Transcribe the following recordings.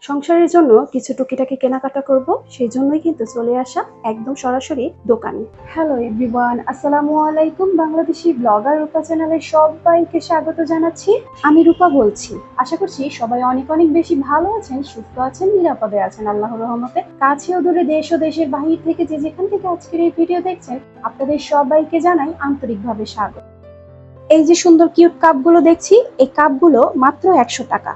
সংসারের জন্য কিছু টুকিটাকি কেনাকাটা করব, সেই জন্যই কিন্তু চলে আসা একদম সরাসরি দোকানে। হ্যালো এভরিওয়ান, আসসালামু আলাইকুম। বাংলাদেশি ব্লগার রূপা চ্যানেলের সবাইকে স্বাগত জানাচ্ছি। আমি রূপা বলছি। আশা করছি সবাই অনেক অনেক বেশি ভালো আছেন, সুস্থ আছেন, নিরাপদে আছেন আল্লাহর রহমতে। কাছে ও দূরে, দেশ ও দেশের বাহির থেকে যে যেখান থেকে আজকের এই ভিডিও দেখছেন, আপনাদের সবাইকে জানাই আন্তরিকভাবে স্বাগত। এই যে সুন্দর কিউট কাপগুলো দেখছি, এই কাপগুলো মাত্র 100 টাকা।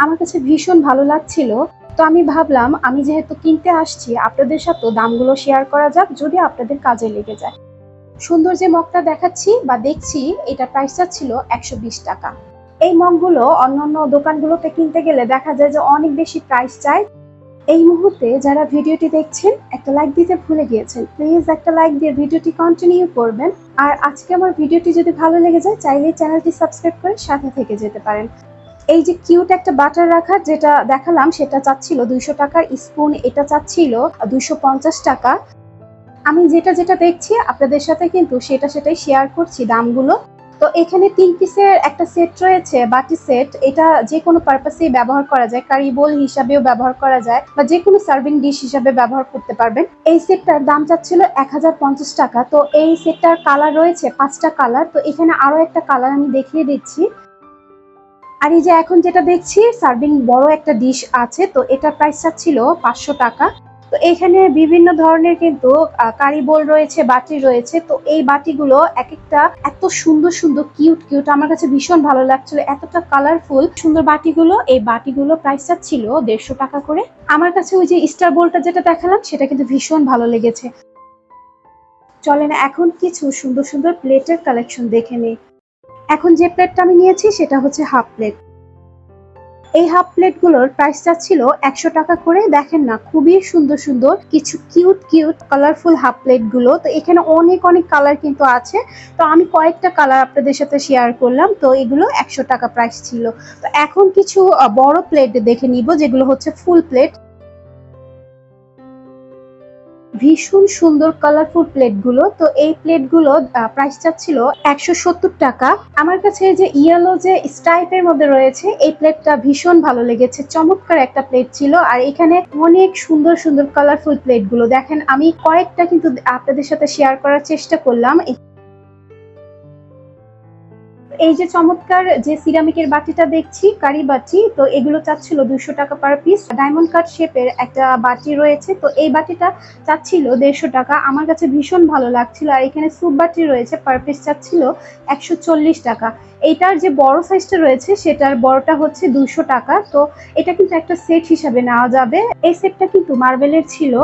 আমার কাছে ভীষণ ভালো লাগছিল, তো আমি ভাবলাম আমি যেহেতু কিনতে আসছি আপনাদের সাথে দামগুলো শেয়ার করা যাক, যদি আপনাদের কাজে লেগে যায়। সুন্দর যে মগটা দেখাচ্ছি বা দেখছি, এটা প্রাইসটা ছিল 120 টাকা। এই মগগুলো অন্যান্য দোকানগুলোতে কিনতে গেলে দেখা যায় যে অনেক বেশি প্রাইস চায়। এই মুহূর্তে যারা ভিডিওটি দেখছেন একটা লাইক দিতে ভুলে গিয়েছেন, প্লিজ একটা লাইক দিয়ে ভিডিওটি কন্টিনিউ করবেন। আর আজকে আমার ভিডিওটি যদি ভালো লেগে যায়, চাইলে চ্যানেলটি সাবস্ক্রাইব করে সাথে থেকে যেতে পারেন। এই যে কিউট একটা বাটার রাখার যেটা দেখালাম, সেটা চাচ্ছিল 200 টাকার স্পুন, এটা চাচ্ছিল 250 টাকা। আমি যেটা যেটা দেখছি আপনাদের সাথে কিন্তু সেটাই শেয়ার করছি দামগুলো। তো এখানে 3 পিসের একটা সেট রয়েছে, বাটি সেট। এটা যে কোনো পারপাসেই ব্যবহার করা যায়, কারি বোল হিসাবেও ব্যবহার করা যায় বা যে কোনো সার্ভিং ডিশ হিসাবে ব্যবহার করতে পারবেন। এই সেটটার দাম চাচ্ছিল 1050 টাকা। তো এই সেটটার কালার রয়েছে 5টা কালার। তো এখানে আরো একটা কালার আমি দেখিয়ে দিচ্ছি। আর এই যে এখন যেটা দেখছি সার্ভিং বড় একটা ডিশ আছে, তো এটা প্রাইসটা ছিল 500 টাকা। তো এখানে বিভিন্ন ধরনের কিন্তু কারি বোল রয়েছে, বাটি রয়েছে। তো এই বাটিগুলো এক একটা এত সুন্দর সুন্দর কিউট কিউট, আমার কাছে ভীষণ ভালো লাগছিল, এতটা কালারফুল সুন্দর বাটিগুলো। এই বাটিগুলো প্রাইসটা ছিল 150 টাকা করে। আমার কাছে ওই যে স্টার বোলটা যেটা দেখালাম, সেটা কিন্তু ভীষণ ভালো লেগেছে। চলেন এখন কিছু সুন্দর সুন্দর প্লেটের কালেকশন দেখে নিই। এখন যে প্লেটটা আমি নিয়েছি সেটা হচ্ছে হাফ প্লেট। এই হাফ প্লেট গুলোর প্রাইসটা ছিল 100 টাকা করে। দেখেন না, খুবই সুন্দর সুন্দর কিছু cute cute colourful half plate গুলো। তো এখানে অনেক অনেক কালার কিন্তু আছে, তো আমি কয়েকটা কালার আপনাদের সাথে শেয়ার করলাম। তো এগুলো 100 টাকা প্রাইস ছিল। তো এখন কিছু বড় প্লেট দেখে নিব, যেগুলো হচ্ছে ফুল প্লেট। ভীষণ সুন্দর কালারফুল প্লেটগুলো। তো এই প্লেটগুলো প্রাইসটা ছিল 170 টাকা। আমার কাছে যে ইয়েলো যে স্ট্রাইপের মধ্যে রয়েছে, এই প্লেটটা ভীষণ ভালো লেগেছে, চমৎকার একটা প্লেট ছিল। আর এখানে অনেক সুন্দর সুন্দর কালারফুল প্লেটগুলো দেখেন, আমি কয়েকটা কিন্তু আপনাদের সাথে শেয়ার করার চেষ্টা করলাম। এই যে চমৎকার যে সিরামিকের বাটিটা দেখছি, কারি বাটি, তো এগুলো চাচ্ছিল 200 টাকা পার পিস। ডায়মন্ড কাট শেপের একটা বাটি রয়েছে, তো এই বাটিটা চাচ্ছিল 150 টাকা। আমার কাছে ভীষণ ভালো লাগছিল। আর এখানে স্যুপ বাটি রয়েছে, পার পিস চাচ্ছিল 140 টাকা। এইটার যে বড় সাইজটা রয়েছে, সেটার বড়টা হচ্ছে 200 টাকা। তো এটা কিন্তু একটা সেট হিসাবে নেওয়া যাবে। এই সেটটা কিন্তু মার্বেলের ছিল।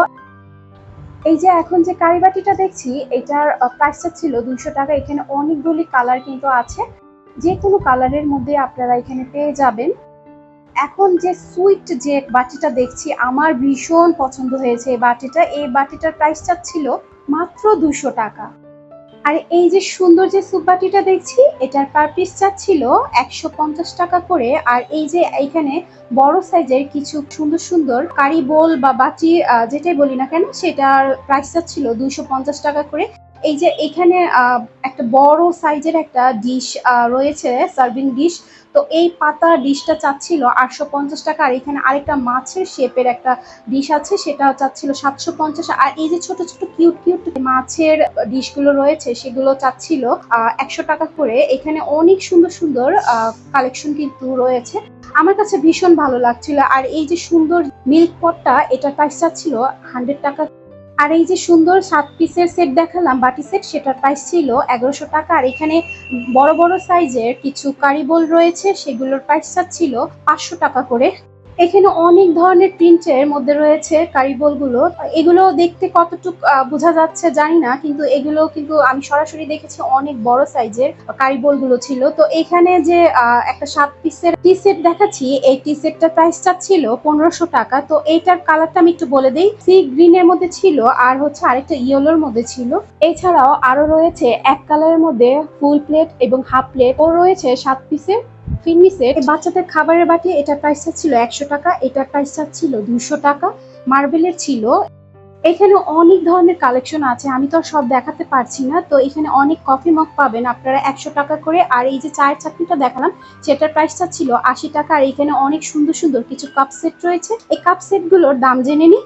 এই যে এখন যে কারি বাটিটা দেখছি, এটার প্রাইসটা ছিল 200 টাকা। এখানে অনেকগুলি কালার কিন্তু আছে, যে কোনো কালারের মধ্যে আপনারা এখানে পেয়ে যাবেন। এখন যে সুইট যে বাটিটা দেখছি, আমার ভীষণ পছন্দ হয়েছে এই বাটিটা। এই বাটিটার প্রাইসটা ছিল মাত্র 200 টাকা। আর এই যে সুন্দর যে সুপ বাটিটা দেখছি, এটার পার পিস ছিল 150 টাকা করে। আর এই যে এইখানে বড় সাইজের কিছু সুন্দর সুন্দর কারি বোল বা বাটি, যেটাই বলি না কেন, সেটার প্রাইসটা ছিল 250 টাকা করে। এই যে এখানে একটা বড় সাইজের একটা ডিশ রয়েছে, সার্ভিং ডিশ। তো এই পাতা ডিশটা চাচ্ছিল 850 টাকা। আর এখানে আরেকটা মাছের শেপের একটা ডিশ আছে, সেটা চাচ্ছিল 750। আর এই যে ছোট ছোট কিউট কিউট মাছের ডিশগুলো রয়েছে, সেগুলো চাচ্ছিল 100 টাকা করে। এখানে অনেক সুন্দর সুন্দর কালেকশন কিন্তু রয়েছে, আমার কাছে ভীষণ ভালো লাগছিল। আর এই যে সুন্দর মিল্ক পটটা, এটা প্রাইস চাচ্ছিল 100 টাকা। আর এই যে সুন্দর 7 পিসের সেট দেখালাম, বাটি সেট, সেটার প্রাইস ছিল 1100 টাকা। আর এখানে বড় বড় সাইজের কিছু কারি বোল রয়েছে, সেগুলোর প্রাইসটা ছিল 500 টাকা করে। এখানে অনেক ধরনের প্রিন্টের মধ্যে রয়েছে কারি বোল গুলো। এগুলো দেখতে কতটুকু বোঝা যাচ্ছে জানি না, কিন্তু এগুলো কিন্তু আমি সরাসরি দেখেছি, অনেক বড় সাইজের কারি বোল গুলো ছিল। তো এখানে যে একটা 7 পিসের টি সেট দেখাচ্ছি, এই টি সেটটার প্রাইসটা ছিল 1500 টাকা। তো এইটার কালারটা আমি একটু বলে দিই, সি গ্রিনের মধ্যে ছিল, আর হচ্ছে আরেকটা ইয়েলোর মধ্যে ছিল। এছাড়াও আরো রয়েছে এক কালারের মধ্যে ফুল প্লেট এবং হাফ প্লেট ও রয়েছে 7 পিসের ফিরনি সেট। বাচ্চাদের খাবারের বাটি, এটা প্রাইসটা ছিল 100 টাকা, এটার প্রাইসটা ছিল 200 টাকা, মার্বেলের ছিল। এখানে অনেক ধরনের কালেকশন আছে, আমি তো আর সব দেখাতে পারছি না। তো এখানে অনেক কফি মগ পাবেন আপনারা 100 টাকা করে। আর এই যে চায়ের চাকনিটা দেখালাম সেটার প্রাইসটা ছিল 80 টাকা। আর এখানে অনেক সুন্দর সুন্দর কিছু কাপ সেট রয়েছে, এই কাপ সেট গুলোর দাম জেনে নি।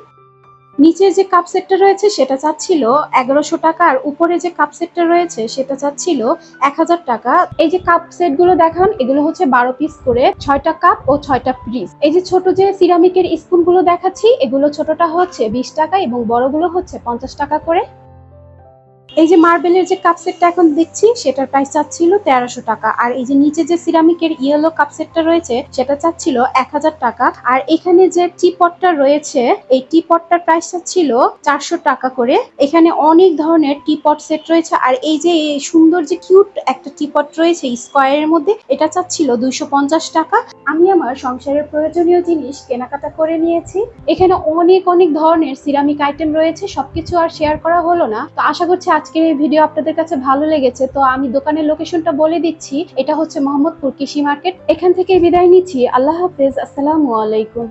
নিচের যে কাপ সেটটা রয়েছে সেটা চাচ্ছিল 1100 টাকা, আর উপরে যে কাপ সেটটা রয়েছে সেটা চাচ্ছিল 1000 টাকা। এই যে কাপ সেট গুলো দেখান, এগুলো হচ্ছে 12 পিস করে, 6টা কাপ ও 6টা পিস। এই যে ছোট যে সিরামিকের স্পুন গুলো দেখাচ্ছি, এগুলো ছোটটা হচ্ছে 20 টাকা এবং বড়গুলো হচ্ছে 50 টাকা করে। এই যে মার্বেলের যে কাপ সেটটা এখন দেখছি সেটার প্রাইস চাচ্ছিল 1300 টাকা। আর এই যে নিচে যে সিরামিকের ইয়েলো কাপ সেটটা রয়েছে সেটা চাচ্ছিল 1000 টাকা। আর এখানে যে টিপটটা রয়েছে এই টিপটটার প্রাইস চাচ্ছিল 400 টাকা করে। এখানে অনেক ধরনের টিপট সেট রয়েছে। আর এই যে সুন্দর যে কিউট একটা টিপট রয়েছে স্কোয়ারের মধ্যে, এটা চাচ্ছিল 250 টাকা। আমি আমার সংসারের প্রয়োজনীয় জিনিস কেনাকাটা করে নিয়েছি। এখানে অনেক অনেক ধরনের সিরামিক আইটেম রয়েছে, সবকিছু আর শেয়ার করা হলো না। তো আশা করছি আজকের এই ভিডিও আপনাদের কাছে ভালো লেগেছে। তো আমি দোকানের লোকেশনটা বলে দিচ্ছি, এটা হচ্ছে মোহাম্মদপুর কৃষি মার্কেট। এখান থেকে বিদায় নিচ্ছি, আল্লাহ হাফেজ, আসসালামু আলাইকুম।